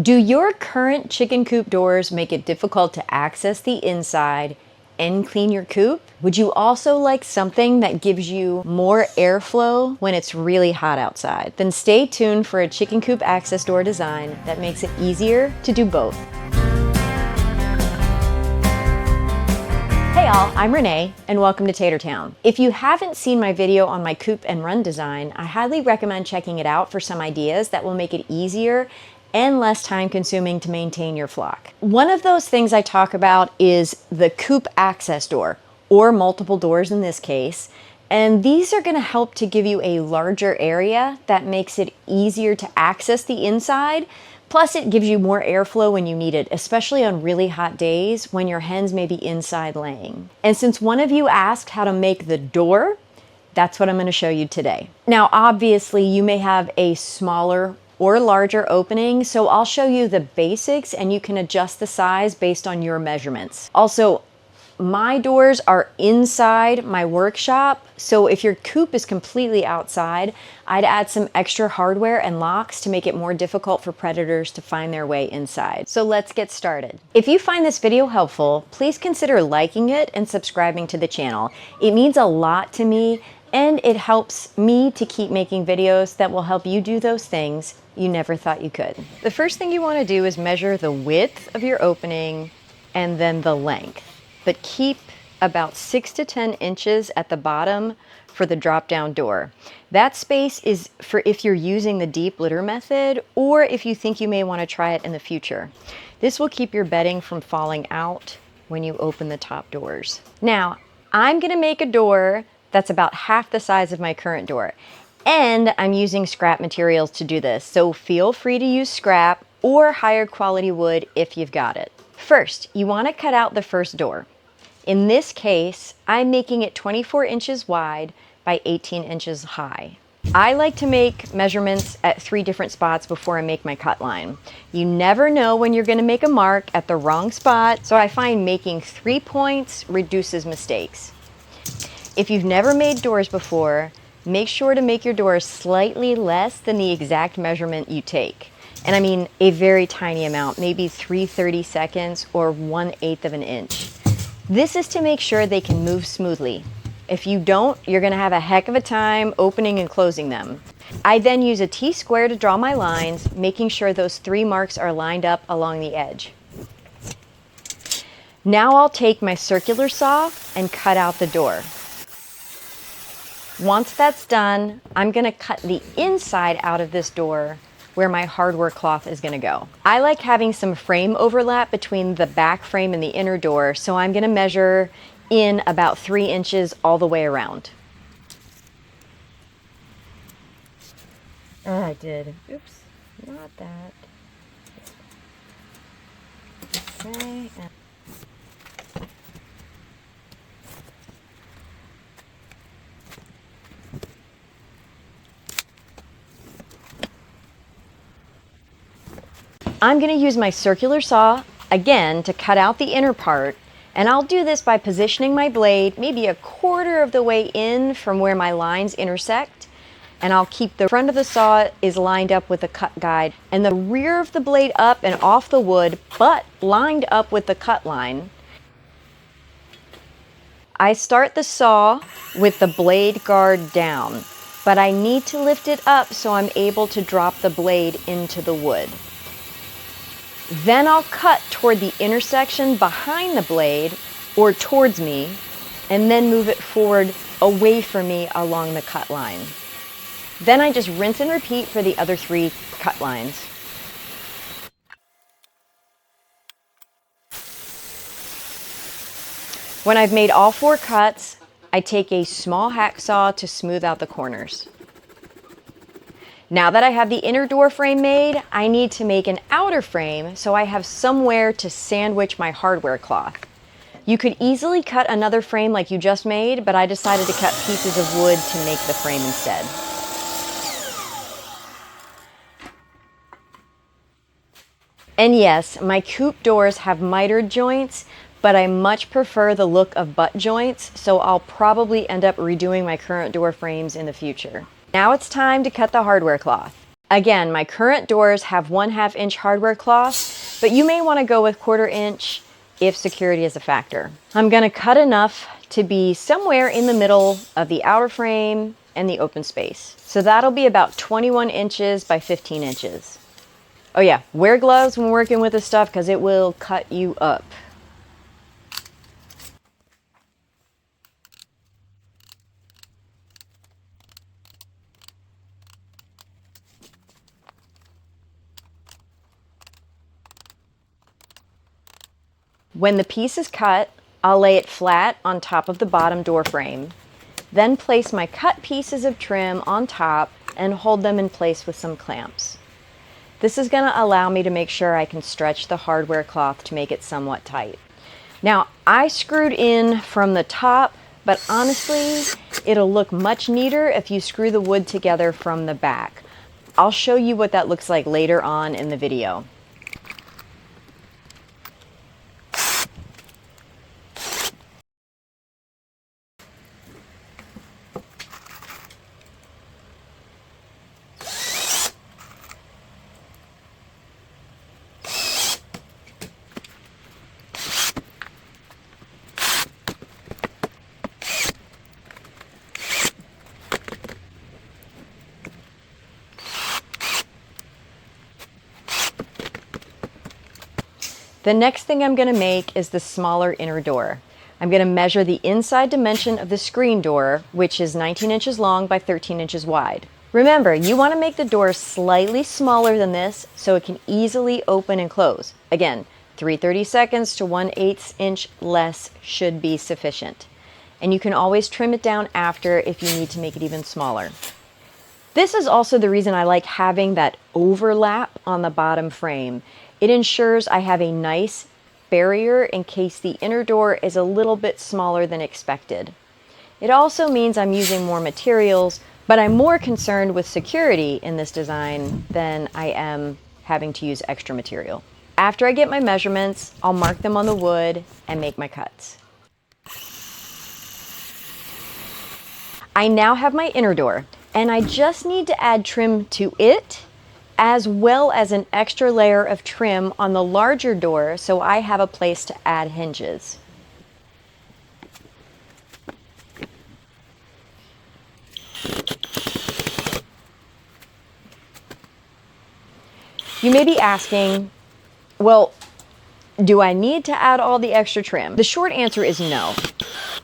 Do your current chicken coop doors make it difficult to access the inside and clean your coop? Would you also like something that gives you more airflow when it's really hot outside? Then stay tuned for a chicken coop access door design that makes it easier to do both. Hey y'all, I'm Renee and welcome to Tater Town. If you haven't seen my video on my coop and run design, I highly recommend checking it out for some ideas that will make it easier and less time consuming to maintain your flock. One of those things I talk about is the coop access door, or multiple doors in this case. And these are gonna help to give you a larger area that makes it easier to access the inside. Plus it gives you more airflow when you need it, especially on really hot days when your hens may be inside laying. And since one of you asked how to make the door, that's what I'm gonna show you today. Now, obviously you may have a smaller or larger opening, so I'll show you the basics and you can adjust the size based on your measurements. Also, my doors are inside my workshop, so if your coop is completely outside, I'd add some extra hardware and locks to make it more difficult for predators to find their way inside. So let's get started. If you find this video helpful, please consider liking it and subscribing to the channel. It means a lot to me and it helps me to keep making videos that will help you do those things you never thought you could. The first thing you want to do is measure the width of your opening and then the length, but keep about 6 to 10 inches at the bottom for the drop-down door. That space is for if you're using the deep litter method or if you think you may want to try it in the future. This will keep your bedding from falling out when you open the top doors. Now, I'm going to make a door that's about half the size of my current door. And I'm using scrap materials to do this, so feel free to use scrap or higher quality wood if you've got it. First, you want to cut out the first door. In this case, I'm making it 24 inches wide by 18 inches high. I like to make measurements at 3 different spots before I make my cut line. You never know when you're going to make a mark at the wrong spot, so I find making 3 points reduces mistakes. If you've never made doors before, make sure to make your doors slightly less than the exact measurement you take. And I mean a very tiny amount, maybe 3/32 or 1/8 of an inch. This is to make sure they can move smoothly. If you don't, you're gonna have a heck of a time opening and closing them. I then use a T-square to draw my lines, making sure those 3 marks are lined up along the edge. Now I'll take my circular saw and cut out the door. Once that's done, I'm gonna cut the inside out of this door where my hardware cloth is gonna go. I like having some frame overlap between the back frame and the inner door, so I'm gonna measure in about 3 inches all the way around. I did. Oops, not that. Okay. I'm going to use my circular saw again to cut out the inner part, and I'll do this by positioning my blade maybe a quarter of the way in from where my lines intersect, and I'll keep the front of the saw is lined up with the cut guide and the rear of the blade up and off the wood but lined up with the cut line. I start the saw with the blade guard down, but I need to lift it up so I'm able to drop the blade into the wood. Then I'll cut toward the intersection behind the blade, or towards me, and then move it forward away from me along the cut line. Then I just rinse and repeat for the other 3 cut lines. When I've made all 4 cuts, I take a small hacksaw to smooth out the corners. Now that I have the inner door frame made, I need to make an outer frame so I have somewhere to sandwich my hardware cloth. You could easily cut another frame like you just made, but I decided to cut pieces of wood to make the frame instead. And yes, my coop doors have mitered joints, but I much prefer the look of butt joints, so I'll probably end up redoing my current door frames in the future. Now it's time to cut the hardware cloth. Again, my current doors have 1/2 inch hardware cloth, but you may want to go with 1/4 inch if security is a factor. I'm going to cut enough to be somewhere in the middle of the outer frame and the open space. So that'll be about 21 inches by 15 inches. Oh yeah, wear gloves when working with this stuff because it will cut you up. When the piece is cut, I'll lay it flat on top of the bottom door frame, then place my cut pieces of trim on top and hold them in place with some clamps. This is going to allow me to make sure I can stretch the hardware cloth to make it somewhat tight. Now, I screwed in from the top, but honestly, it'll look much neater if you screw the wood together from the back. I'll show you what that looks like later on in the video. The next thing I'm going to make is the smaller inner door. I'm going to measure the inside dimension of the screen door, which is 19 inches long by 13 inches wide. Remember, you want to make the door slightly smaller than this so it can easily open and close. Again, 3/32 to 1/8 inch less should be sufficient. And you can always trim it down after if you need to make it even smaller. This is also the reason I like having that overlap on the bottom frame. It ensures I have a nice barrier in case the inner door is a little bit smaller than expected. It also means I'm using more materials, but I'm more concerned with security in this design than I am having to use extra material. After I get my measurements, I'll mark them on the wood and make my cuts. I now have my inner door, and I just need to add trim to it, as well as an extra layer of trim on the larger door so I have a place to add hinges. You may be asking, well, do I need to add all the extra trim? The short answer is no.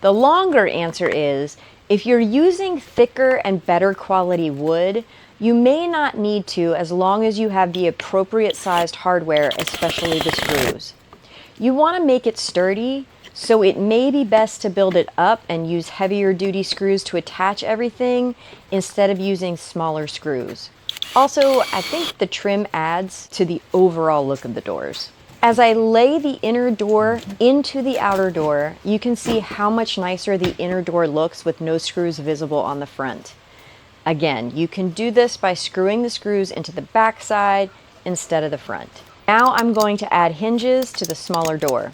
The longer answer is, if you're using thicker and better quality wood, you may not need to as long as you have the appropriate sized hardware, especially the screws. You want to make it sturdy, so it may be best to build it up and use heavier duty screws to attach everything instead of using smaller screws. Also, I think the trim adds to the overall look of the doors. As I lay the inner door into the outer door, you can see how much nicer the inner door looks with no screws visible on the front. Again, you can do this by screwing the screws into the back side instead of the front. Now I'm going to add hinges to the smaller door.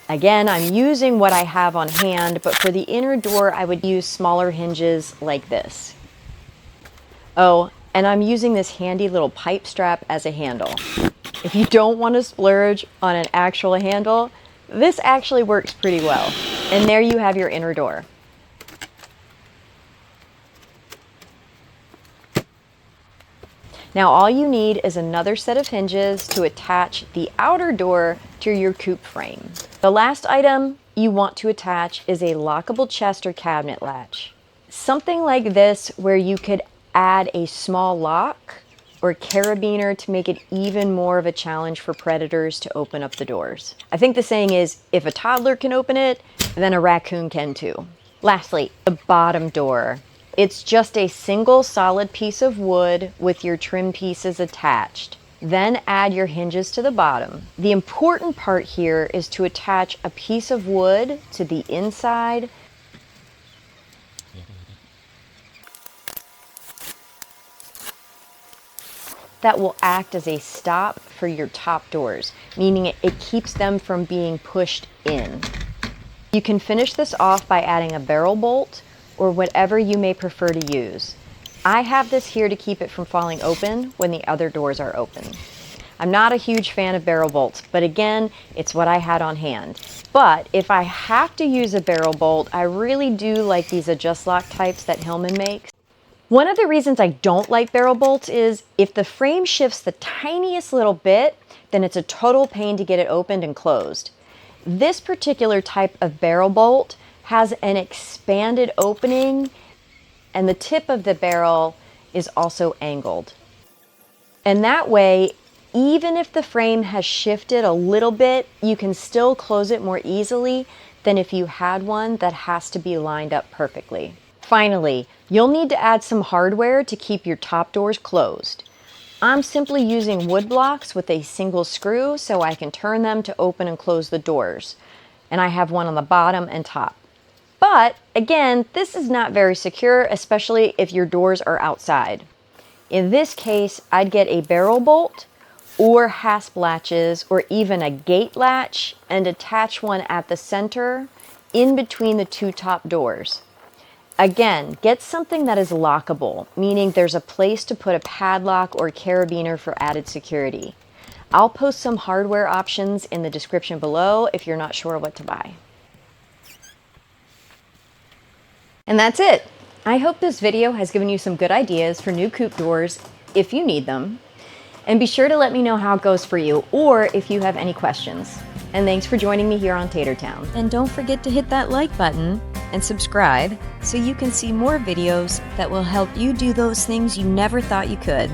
Again, I'm using what I have on hand, but for the inner door, I would use smaller hinges like this. Oh, and I'm using this handy little pipe strap as a handle. If you don't want to splurge on an actual handle, this actually works pretty well. And there you have your inner door. Now all you need is another set of hinges to attach the outer door to your Coop frame. The last item you want to attach is a lockable chest or cabinet latch. Something like this where you could add a small lock or carabiner to make it even more of a challenge for predators to open up the doors. I think the saying is, if a toddler can open it, then a raccoon can too. Lastly, the bottom door. It's just a single solid piece of wood with your trim pieces attached. Then add your hinges to the bottom. The important part here is to attach a piece of wood to the inside that will act as a stop for your top doors, meaning it keeps them from being pushed in. You can finish this off by adding a barrel bolt or whatever you may prefer to use. I have this here to keep it from falling open when the other doors are open. I'm not a huge fan of barrel bolts, but again, it's what I had on hand. But if I have to use a barrel bolt, I really do like these adjust lock types that Hillman makes. One of the reasons I don't like barrel bolts is if the frame shifts the tiniest little bit, then it's a total pain to get it opened and closed. This particular type of barrel bolt has an expanded opening, and the tip of the barrel is also angled. And that way, even if the frame has shifted a little bit, you can still close it more easily than if you had one that has to be lined up perfectly. Finally, you'll need to add some hardware to keep your top doors closed. I'm simply using wood blocks with a single screw so I can turn them to open and close the doors. And I have one on the bottom and top. But again, this is not very secure, especially if your doors are outside. In this case, I'd get a barrel bolt or hasp latches or even a gate latch and attach one at the center in between the two top doors. Again, get something that is lockable, meaning there's a place to put a padlock or carabiner for added security. I'll post some hardware options in the description below if you're not sure what to buy. And that's it. I hope this video has given you some good ideas for new coop doors if you need them. And be sure to let me know how it goes for you or if you have any questions. And thanks for joining me here on Tater Town. And don't forget to hit that like button and subscribe so you can see more videos that will help you do those things you never thought you could.